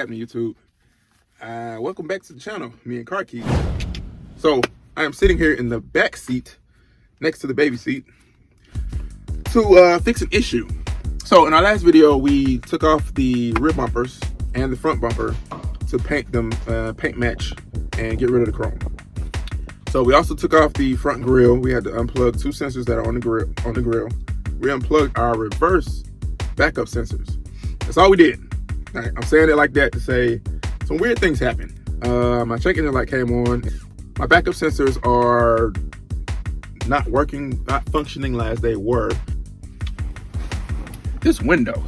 happening, YouTube? Welcome back to the channel, me and Car Keys. So I am sitting here in the back seat next to the baby seat to fix an issue. So in our last video, we took off the rear bumpers and the front bumper to paint them, paint match, and get rid of the chrome. So we also took off the front grille. We had to unplug two sensors that are on the grill. We unplugged our reverse backup sensors. That's all we did. Right, I'm saying it like that to say some weird things happened. My check engine light came on. My backup sensors are not working, not functioning as they were. This window.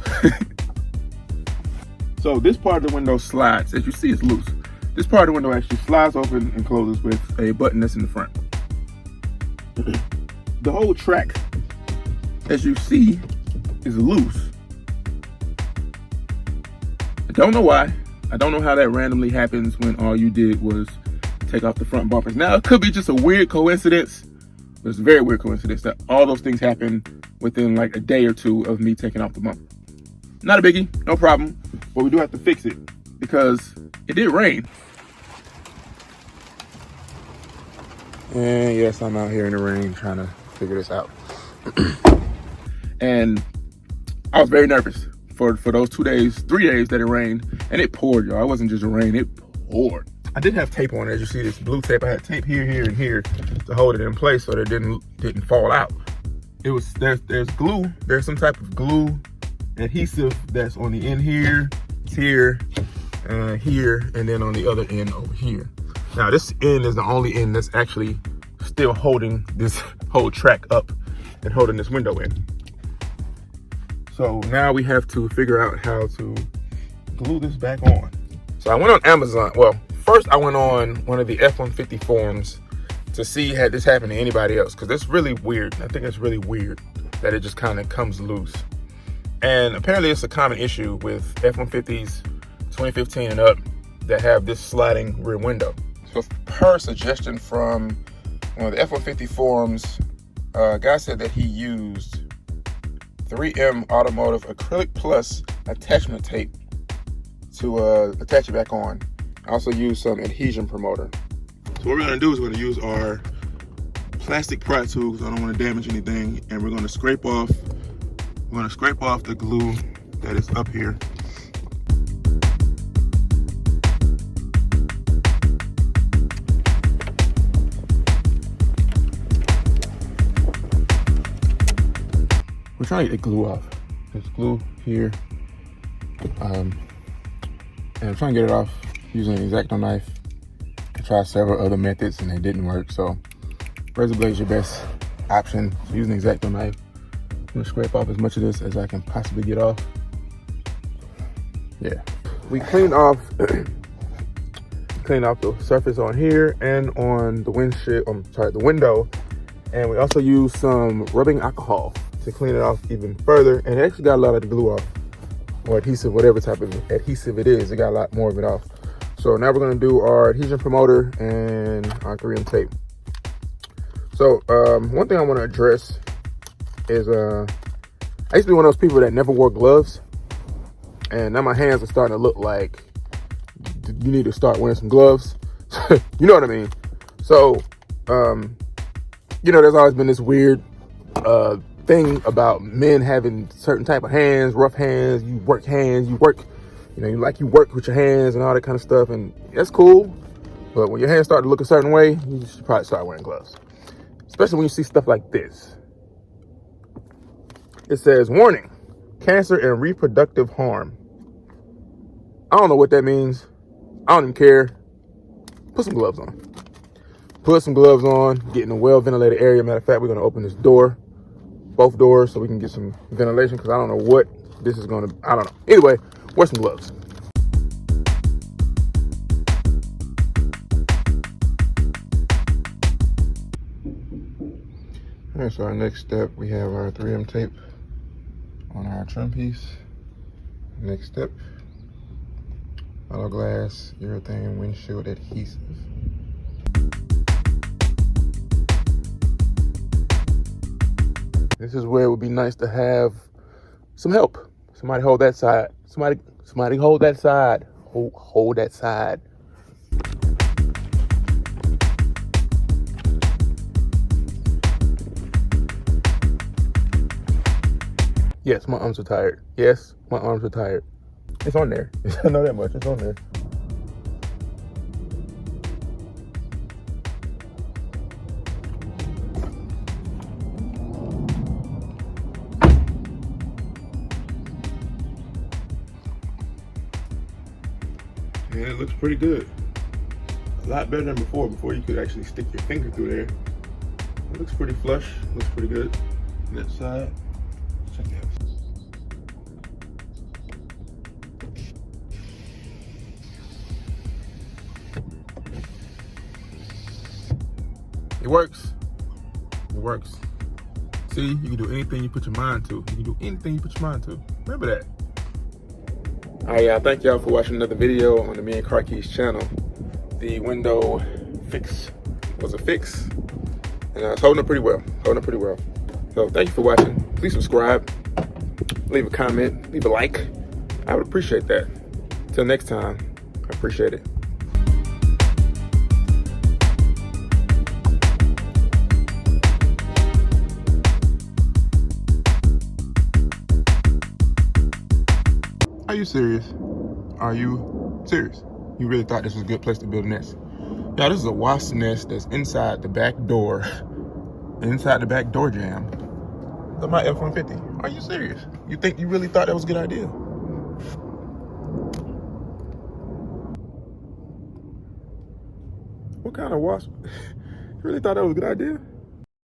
So this part of the window slides. As you see, it's loose. This part of the window actually slides open and closes with a button that's in the front. The whole track, as you see, is loose. I don't know why. I don't know how that randomly happens when all you did was take off the front bumpers. Now, it could be just a weird coincidence, but it's a very weird coincidence that all those things happen within like a day or two of me taking off the bumper. Not a biggie, no problem, but we do have to fix it because it did rain. And yes, I'm out here in the rain trying to figure this out. And I was very nervous for those 3 days that it rained, and it poured, y'all. It wasn't just rain, it poured. I did have tape on it. As you see, this blue tape. I had tape here, here, and here to hold it in place so that it didn't fall out. It was there's glue. There's some type of glue adhesive that's on the end here, here, here, and then on the other end over here. Now this end is the only end that's actually still holding this whole track up and holding this window in. So now we have to figure out how to glue this back on. So I went on Amazon. Well, first I went on one of the F-150 forums to see had this happened to anybody else, because it's really weird. I think it's really weird that it just kind of comes loose. And apparently it's a common issue with F-150s 2015 and up that have this sliding rear window. So per suggestion from one of the F-150 forums, a guy said that he used 3M Automotive Acrylic Plus attachment tape to attach it back on. I also used some Adhesion Promoter. So what we're gonna do is we're gonna use our plastic pry tool because I don't want to damage anything, and we're gonna scrape off the glue that is up here. We're trying to get the glue off. There's glue here. And I'm trying to get it off using an X-Acto knife. I tried several other methods and they didn't work. So razor blade is your best option. So using an X-Acto knife, I'm gonna scrape off as much of this as I can possibly get off. Yeah. We cleaned off the surface on here and on the windshield, the window. And we also used some rubbing alcohol to clean it off even further, and it actually got a lot of the glue off, or adhesive, whatever type of adhesive it is. It got a lot more of it off. So now we're going to do our Adhesion Promoter and our 3M tape. So one thing I want to address is I used to be one of those people that never wore gloves, and now my hands are starting to look like you need to start wearing some gloves. You know what I mean? So you know, there's always been this weird thing about men having certain type of hands, rough hands. You work, you know, you work with your hands and all that kind of stuff, and that's cool. But when your hands start to look a certain way, you should probably start wearing gloves, especially when you see stuff like this. It says, warning, cancer and reproductive harm. I don't know what that means. I don't even care. Put some gloves on. Put some gloves on, get in a well-ventilated area. Matter of fact, we're gonna open this door, both doors, so we can get some ventilation, because I don't know what this is gonna, I don't know. Anyway, wear some gloves. All right, so our next step, we have our 3M tape on our trim piece. Next step, auto glass urethane windshield adhesive. This is where it would be nice to have some help. Somebody hold that side. Somebody hold that side hold that side. Yes, my arms are tired. Yes, my arms are tired. It's on there. I know that much. It's on there. Yeah, it looks pretty good. A lot better than before. Before you could actually stick your finger through there. It looks pretty flush. Looks pretty good. On that side. Check it out. It works. It works. See, you can do anything you put your mind to. You can do anything you put your mind to. Remember that. All right, y'all. Thank y'all for watching another video on the Me and Car Keys channel. The window fix was a fix, and it's holding up pretty well. Holding up pretty well. So thank you for watching. Please subscribe, leave a comment, leave a like. I would appreciate that. Till next time, I appreciate it. Are you serious? Are you serious? You really thought this was a good place to build a nest? Yeah, this is a wasp nest that's inside the back door. Inside the back door jamb of my F-150. Are you serious? You really thought that was a good idea? What kind of wasp? You really thought that was a good idea?